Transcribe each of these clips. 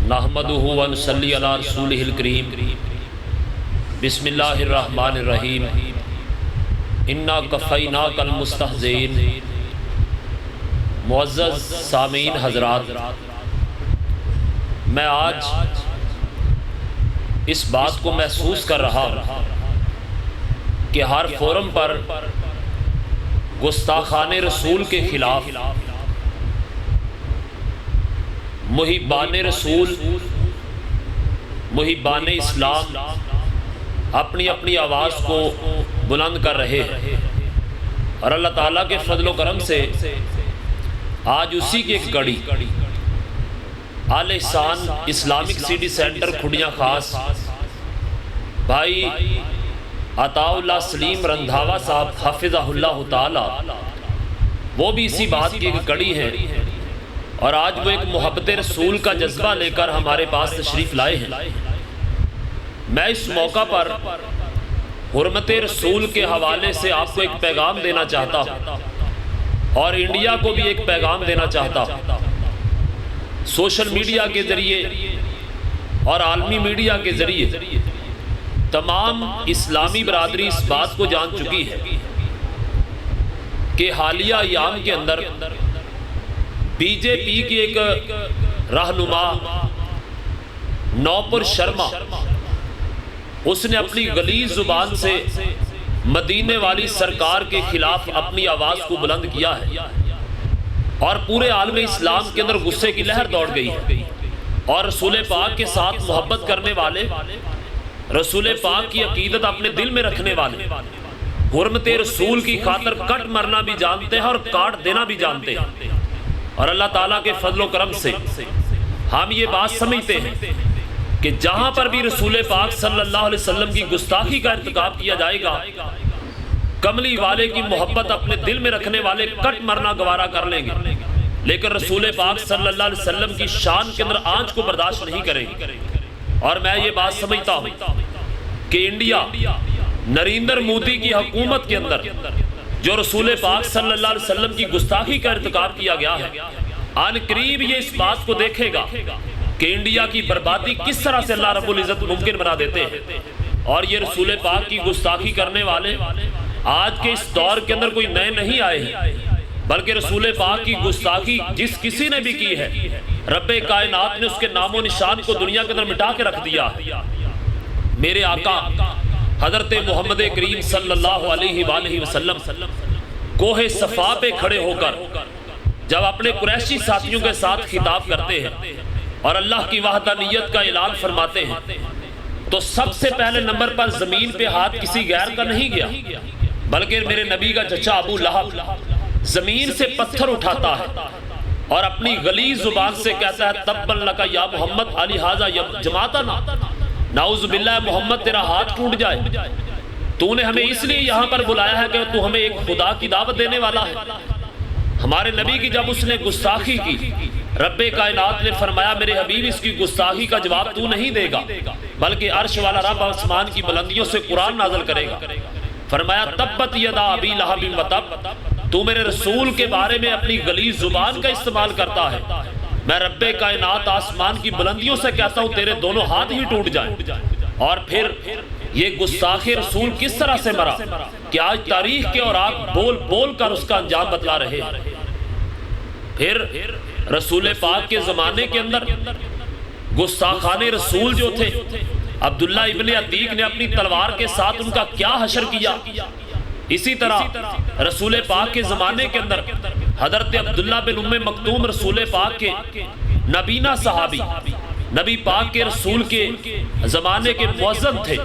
نحمدہ ونصلی علی رسولہ الکریم بسم اللہ الرحمن الرحیم انا کفیناک المستہزئین۔ معزز سامعین حضرات، میں آج اس بات کو محسوس کر رہا ہوں کہ ہر فورم پر گستاخان رسول کے خلاف محبان رسول، محبان اسلام اپنی اپنی آواز کو بلند کر رہے ہیں، اور اللہ تعالیٰ کے فضل و کرم سے آج اسی کی ایک کڑی آل احسان اسلامک سٹی سینٹر کھڑیاں خاص بھائی عطاء اللہ سلیم رندھاوا صاحب حفظہ اللہ تعالی، وہ بھی اسی بات کی ایک کڑی ہے، اور آج وہ ایک محبت رسول کا جذبہ لے کر ہمارے پاس تشریف لائے ہیں۔ میں اس موقع پر حرمت رسول کے حوالے سے آپ کو ایک پیغام دینا چاہتا ہوں، اور انڈیا کو بھی ایک پیغام دینا چاہتا ہوں۔ سوشل میڈیا کے ذریعے اور عالمی میڈیا کے ذریعے تمام اسلامی برادری اس بات کو جان چکی ہے کہ حالیہ ایام کے اندر بی جے پی کی ایک رہنما نوپر شرما، اس نے اپنی غلیظ زبان سے مدینے والی سرکار کے خلاف اپنی آواز کو بلند کیا ہے، اور پورے عالم اسلام کے اندر غصے کی لہر دوڑ گئی ہے، اور رسول پاک کے ساتھ محبت کرنے والے، رسول پاک کی عقیدت اپنے دل میں رکھنے والے، حرمت رسول کی خاطر کٹ مرنا بھی جانتے ہیں اور کاٹ دینا بھی جانتے ہیں، اور اللہ تعالیٰ کے فضل و کرم سے ہم یہ بات سمجھتے ہیں کہ جہاں پر بھی رسول پاک صلی اللہ علیہ وسلم کی گستاخی کا ارتکاب کیا جائے گا، کملی والے کی محبت اپنے دل میں رکھنے والے کٹ مرنا گوارا کر لیں گے، لیکن رسول پاک صلی اللہ علیہ وسلم کی شان کے اندر آنچ کو برداشت نہیں کریں گے۔ اور میں یہ بات سمجھتا ہوں کہ انڈیا نریندر مودی کی حکومت کے اندر جو رسول پاک صلی اللہ علیہ وسلم کی گستاخی کا ارتکاب کیا گیا ہے، آن قریب یہ اس بات کو دیکھے گا کہ انڈیا کی بربادی کس طرح سے اللہ رب العزت ممکن بنا دیتے ہیں۔ اور یہ رسول پاک کی گستاخی کرنے والے آج کے اس دور کے اندر کوئی نئے نہیں آئے ہیں، بلکہ رسول پاک کی گستاخی جس کسی نے بھی کی ہے، رب کائنات نے اس کے نام و نشان کو دنیا کے اندر مٹا کے رکھ دیا۔ میرے آقا حضرت محمد کریم صلی اللہ علیہ وآلہ وسلم کوہ صفا پہ کھڑے ہو کر جب اپنے قریشی ساتھیوں کے ساتھ خطاب کرتے ہیں اور اللہ کی وحدانیت کا اعلان فرماتے ہیں، تو سب سے پہلے نمبر پر زمین پہ ہاتھ کسی غیر کا نہیں گیا، بلکہ میرے نبی کا چچا ابو لہب زمین سے پتھر اٹھاتا ہے اور اپنی غلیظ زبان سے کہتا ہے تبا لک یا محمد علی ھذا جماعتنا، نعوذ باللہ محمد تیرا ہاتھ ٹوٹ جائے، تو نے ہمیں اس لیے یہاں پر بلایا ہے کہ تو ہمیں ایک خدا کی دعوت دینے والا ہے۔ ہمارے نبی کی جب اس نے گستاخی کی، رب کائنات نے فرمایا میرے حبیب اس کی گستاخی کا جواب تو نہیں دے گا، بلکہ عرش والا رب آسمان کی بلندیوں سے قرآن نازل کرے گا۔ فرمایا تبت یدا ابی لہب وتب، تو میرے رسول کے بارے میں اپنی غلیظ زبان کا استعمال کرتا ہے، میں رب کائنات آسمان کی بلندیوں سے کہتا ہوں تیرے دونوں ہاتھ ہی ٹوٹ جائیں۔ اور پھر یہ گستاخ رسول کس طرح سے مرا کہ آج تاریخ کے اور آگ بول بول کر اس کا انجام بتلا رہے ہیں۔ پھر رسول پاک کے زمانے کے اندر گستاخان رسول جو تھے، عبداللہ ابن عتیق نے اپنی تلوار کے ساتھ ان کا کیا حشر کیا۔ اسی طرح رسول پاک کے زمانے کے اندر حضرت عبداللہ بن ام مکتوم رسول پاک کے نبینا صحابی، نبی پاک کے رسول کے زمانے کے مؤذن تھے،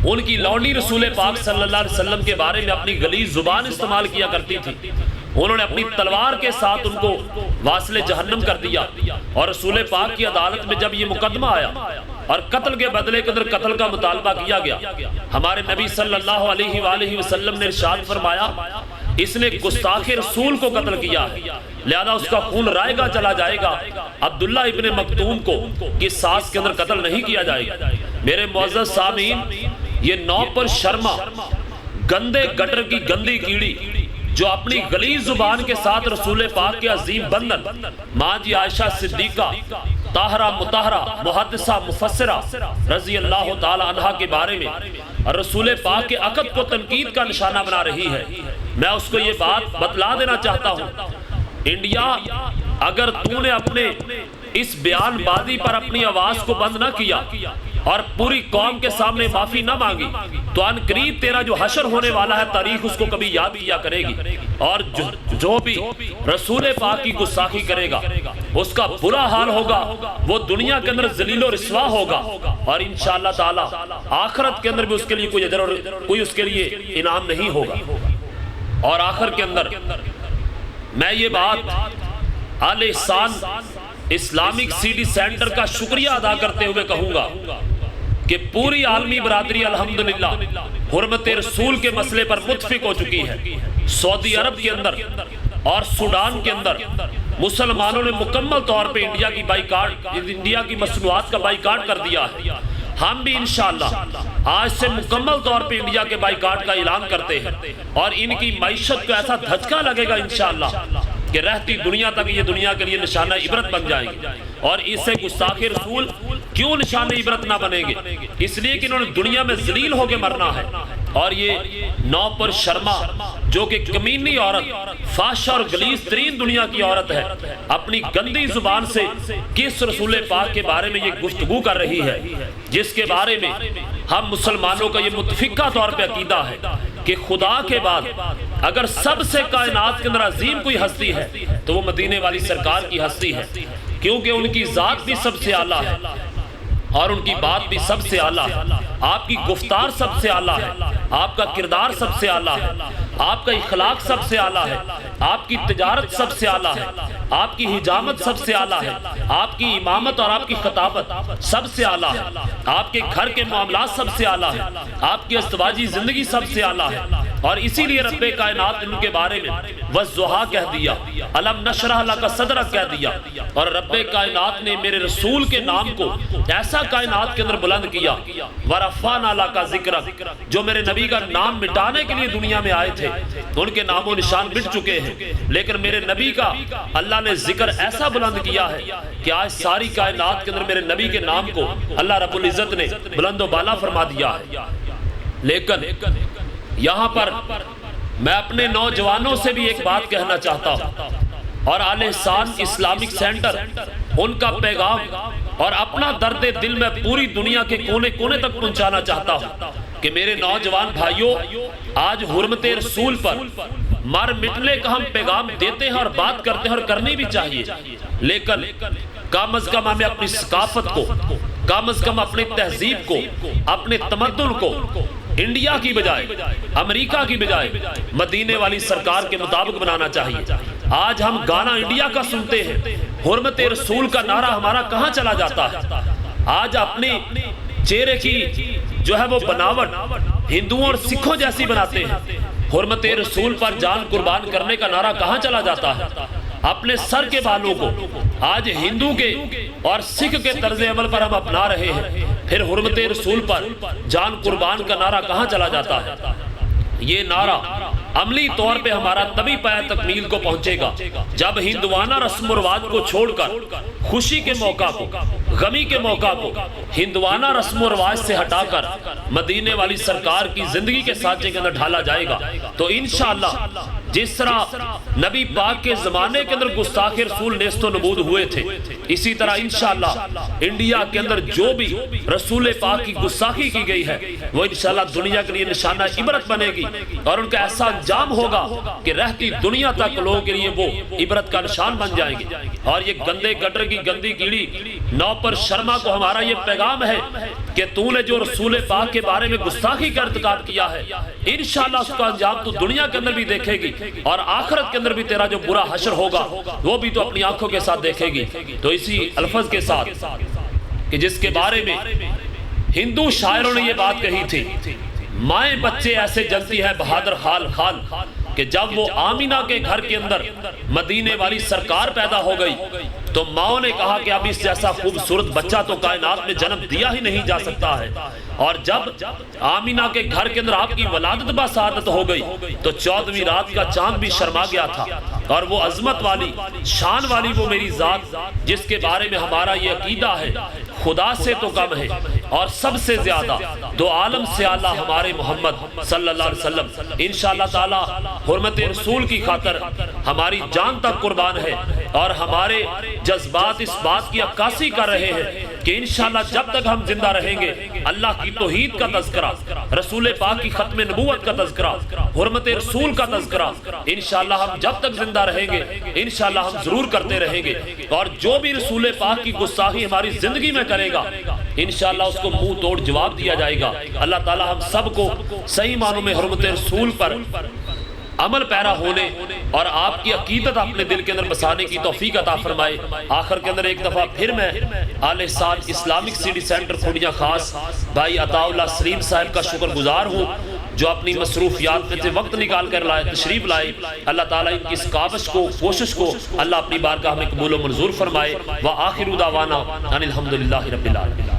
ان کی لونڈی رسول پاک صلی اللہ علیہ وسلم کے بارے میں اپنی غلیظ زبان استعمال کیا کرتی تھی، انہوں نے اپنی تلوار کے ساتھ ان کو واصل جہنم کر دیا۔ اور رسول پاک کی عدالت میں جب یہ مقدمہ آیا اور قتل کے بدلے کے اندر قتل کا مطالبہ کیا گیا، ہمارے نبی صلی اللہ علیہ وآلہ وسلم نے ارشاد فرمایا اس نے گستاخ رسول کو قتل کیا ہے، لہذا اس کا خون رائے گا چلا جائے گا، عبداللہ ابن مکتوم کو قصاص کے اندر قتل نہیں کیا جائے گا۔ میرے معزز سامعین، یہ نوپر شرما گندے گٹر کی گندی کیڑی جو اپنی غلیظ زبان کے ساتھ رسول پاک کے عظیم بندن ماں جی عائشہ صدیقہ طاہرہ مطہرہ محدثہ مفسرہ رضی اللہ تعالی عنہ کے بارے میں رسول پاک کے عقد کو تنقید کا نشانہ بنا رہی ہے، میں اس کو یہ بات بتلا دینا چاہتا ہوں، انڈیا اگر تو نے اپنے اس بیان بازی پر اپنی آواز کو بند نہ کیا اور پوری قوم کے سامنے معافی نہ مانگی تو ان قریب تیرا جو حشر ہونے والا ہے تاریخ اس کو کبھی یاد کیا کرے گی، اور جو بھی رسول پاک کی گستاخی کرے گا اس کا برا حال ہوگا، وہ دنیا کے اندر ذلیل و رسوا ہوگا، اور انشاءاللہ تعالی آخرت کے اندر بھی اس کے لیے کوئی اجر اور کوئی اس کے لیے انعام نہیں ہوگا۔ اور آخر کے اندر میں یہ بات آل احسان اسلامک سی ڈی سینٹر کا شکریہ ادا کرتے ہوئے کہوں گا کہ پوری عالمی برادری الحمدللہ حرمت رسول کے مسئلے پر متفق ہو چکی ہے۔ سعودی عرب کے اندر اور سوڈان کے اندر مسلمانوں نے مکمل طور پہ انڈیا کی مصنوعات کا بائیکاٹ کر دیا ہے۔ ہم بھی انشاءاللہ آج سے مکمل طور پہ انڈیا کے بائیکاٹ کا اعلان کرتے ہیں، اور ان کی معیشت کو ایسا دھچکا لگے گا انشاءاللہ کہ رہتی دنیا تک یہ دنیا کے لیے نشانہ عبرت بن جائیں گے۔ اور اس سے گستاخ رسول کیوں نشانہ عبرت نہ بنیں گے؟ اس لیے کہ انہوں نے دنیا میں ذلیل ہو کے مرنا ہے۔ اور یہ نوپر شرما جو کہ کمینی عورت، فحش اور غلیظ ترین دنیا کی عورت ہے، اپنی گندی زبان سے کس رسول پاک کے بارے میں یہ گفتگو کر رہی ہے، جس کے بارے میں ہم مسلمانوں کا یہ متفقہ طور پہ عقیدہ ہے کہ خدا کے بعد اگر سب سے کائنات کے اندر عظیم کوئی ہستی ہے تو وہ مدینے والی سرکار کی ہستی ہے، کیونکہ ان کی ذات بھی سب سے اعلیٰ ہے اور ان کی بات بھی سب سے اعلیٰ ہے، آپ کی گفتار سب سے اعلیٰ ہے، آپ کا کردار سب سے اعلیٰ ہے، آپ کا اخلاق سب سے اعلیٰ ہے، آپ کی تجارت سب سے اعلیٰ ہے، آپ کی حجامت سب سے اعلیٰ ہے، آپ کی امامت اور آپ کی خطابت سب سے اعلیٰ ہے، آپ کے گھر کے معاملات سب سے اعلیٰ ہے، آپ کی ازدواجی زندگی سب سے اعلیٰ ہے۔ اور اسی لیے رب کائنات نے ان کے بارے میں والضحیٰ کہہ دیا، الم نشرح لک صدرک کہہ دیا، اور رب کائنات نے میرے رسول کے نام کو ایسا کائنات کے اندر بلند کیا، ورفعنا لک ذکرک، جو میرے نبی کا نام مٹانے کے لیے دنیا میں آئے تھے ان کے نام و نشان مٹ چکے ہیں، لیکن میرے نبی کا اللہ نے ذکر ایسا بلند کیا ہے کہ آج ساری کائنات کے اندر میرے نبی کے نام کو اللہ رب العزت نے بلند و بالا فرما دیا ہے۔ لیکن یہاں پر میں اپنے نوجوانوں سے بھی ایک بات کہنا چاہتا ہوں، اور آل احسان اسلامک سینٹر ان کا پیغام اور اپنا درد دل میں پوری دنیا کے کونے کونے تک پہنچانا چاہتا ہوں کہ میرے نوجوان بھائیوں، آج حرمت رسول پر مر مٹنے کا ہم پیغام دیتے ہیں اور بات کرتے ہیں اور کرنی بھی چاہیے، لیکن کم از کم ہمیں اپنی ثقافت کو، کم از کم اپنی تہذیب کو، اپنے تمدن کو انڈیا کی بجائے، امریکہ کی بجائے مدینے والی سرکار کے مطابق بنانا چاہیے۔ آج ہم گانا انڈیا کا سنتے ہیں، حرمت رسول کا نعرہ ہمارا کہاں چلا جاتا ہے؟ آج اپنے چہرے کی جو ہے وہ بناوٹ ہندوؤں اور سکھوں جیسی بناتے ہیں، حرمت رسول پر جان قربان کرنے کا نعرہ کہاں چلا جاتا ہے؟ اپنے سر کے بالوں کو آج ہندو کے اور سکھ کے طرز عمل پر ہم اپنا رہے ہیں، پھر حرمت رسول پر جان قربان کا نعرہ کہاں چلا جاتا ہے؟ یہ نعرہ عملی طور پہ ہمارا تبھی پایا تکمیل کو پہنچے گا جب ہندوانہ رسم و رواج کو چھوڑ کر خوشی کے موقع کو، غمی کے موقع کو ہندوانہ رسم و رواج سے ہٹا کر مدینے والی سرکار کی زندگی کے سانچے کے اندر ڈھالا جائے گا تو انشاءاللہ جس طرح نبی پاک کے زمانے کے اندر گستاخ رسول نیست و نبود ہوئے تھے، اسی طرح انشاءاللہ انڈیا کے اندر جو بھی رسول پاک کی گستاخی کی گئی ہے وہ انشاءاللہ دنیا کے لیے نشانہ عبرت بنے گی، اور ان کا ایسا انجام ہوگا کہ رہتی دنیا تک لوگوں کے لیے وہ عبرت کا نشان بن جائیں گے۔ اور یہ گندے گٹر کی گندی کیڑی نوپر شرما کو ہمارا یہ پیغام ہے کہ تو نے جو رسول پاک کے بارے میں گستاخی کا ارتکاب کیا ہے، انشاءاللہ اس کا انجام تو دنیا کے اندر بھی دیکھے گی اور آخرت کے اندر بھی تیرا جو برا حشر ہوگا وہ بھی تو اپنی آنکھوں کے ساتھ دیکھے گی۔ تو اسی الفاظ کے ساتھ کہ جس کے بارے میں ہندو شاعروں نے یہ بات کہی تھی، مائیں بچے ایسے جلتی ہے بہادر خال خال، کہ جب وہ آمینہ کے گھر کے اندر مدینے والی سرکار پیدا ہو گئی تو ماؤں نے کہا کہ اب اس جیسا خوبصورت بچہ تو کائنات میں جنم دیا ہی نہیں جا سکتا ہے۔ اور جب آمینہ کے گھر کے اندر آپ کی ولادت بسعادت ہو گئی تو 14ویں رات کا چاند بھی شرما گیا تھا۔ اور وہ عظمت والی، شان والی وہ میری ذات جس کے بارے میں ہمارا یہ عقیدہ ہے خدا سے تو کم ہے اور سب سے زیادہ دو عالم سے اعلیٰ ہمارے محمد صلی اللہ علیہ وسلم، انشاءاللہ تعالی حرمت رسول کی خاطر ہماری جان تک قربان ہے، اور ہمارے جذبات اس بات کی عکاسی کر رہے ہیں کہ انشاءاللہ جب تک ہم زندہ رہیں گے اللہ کی توحید کا تذکرہ، رسول پاک کی ختم نبوت کا تذکرہ، حرمت رسول کا تذکرہ انشاءاللہ ہم جب تک زندہ رہیں گے انشاءاللہ ہم ضرور کرتے رہیں گے۔ اور جو بھی رسول پاک کی گستاخی ہماری زندگی میں کرے گا انشاءاللہ اس کو منہ توڑ جواب دیا جائے گا۔ اللہ تعالی ہم سب کو صحیح معنوں میں حرمت رسول پر عمل پیرا ہونے اور آپ کی عقیدت اپنے دل کے اندر بسانے کی توفیق عطا فرمائے۔ آخر کے اندر ایک دفعہ پھر میں آل احسان اسلامک سٹی سینٹر کھوڑیاں خاص بھائی عطا اللہ سلیم صاحب کا شکر گزار ہوں جو اپنی مصروفیات میں سے وقت نکال کر تشریف لائے۔ اللہ تعالیٰ ان کی اس کاوش کو، کوشش کو اللہ اپنی بارگاہ میں قبول و منظور فرمائے۔ وآخر دعوانا ان الحمدللہ رب العالمین۔